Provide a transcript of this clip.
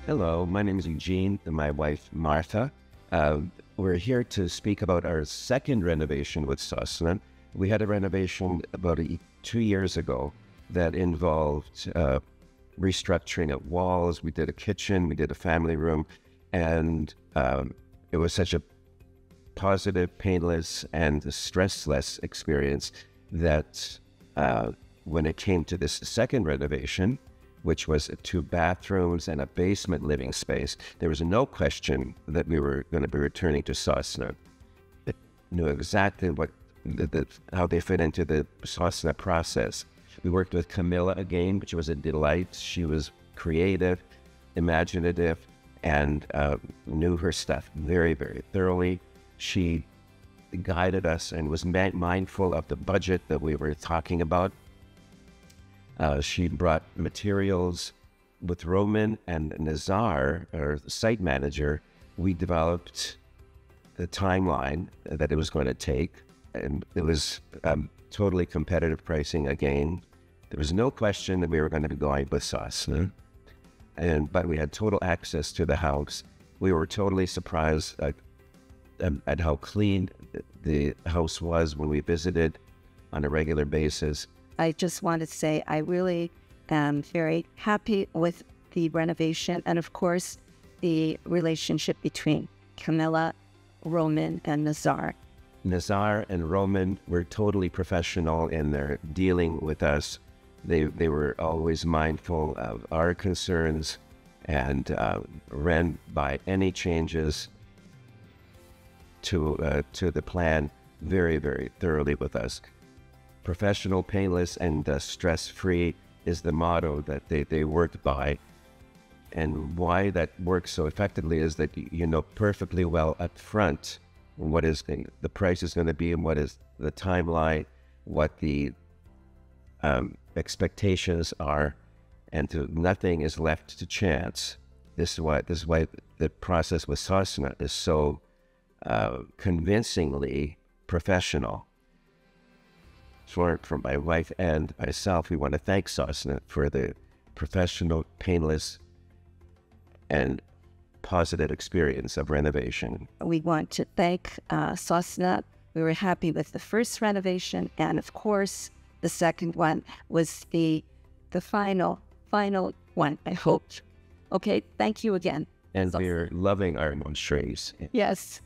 Hello, my name is Eugene and my wife Martha. We're here to speak about our second renovation with Sussman. We had a renovation about 2 years ago that involved restructuring of walls. We did a kitchen, we did a family room, and it was such a positive, painless, and stressless experience that when it came to this second renovation, which was 2 bathrooms and a basement living space, there was no question that we were going to be returning to Sussman. It knew exactly how they fit into the Sussman process. We worked with Camilla again, which was a delight. She was creative, imaginative, and knew her stuff very, very thoroughly. She guided us and was mindful of the budget that we were talking about. She brought materials. With Roman and Nazar, our site manager. We developed the timeline that it was going to take, and it was totally competitive pricing again. There was no question that we were going to be going with Sussman, but we had total access to the house. We were totally surprised at how clean the house was when we visited on a regular basis. I just want to say I really am very happy with the renovation and, of course, the relationship between Camilla, Roman, and Nazar. Nazar and Roman were totally professional in their dealing with us. They were always mindful of our concerns and ran by any changes to the plan very, very thoroughly with us. Professional, painless, and stress-free is the motto that they worked by. And why that works so effectively is that you know perfectly well up front what is the price is going to be and what is the timeline, what the expectations are, and nothing is left to chance. This is why the process with Sussman is so convincingly professional. For my wife and myself, we want to thank Sussman for the professional, painless, and positive experience of renovation. We want to thank Sussman. We were happy with the first renovation, and of course, the second one was the final one, I hope. Okay, thank you again. And we're loving our monstrous. Yes.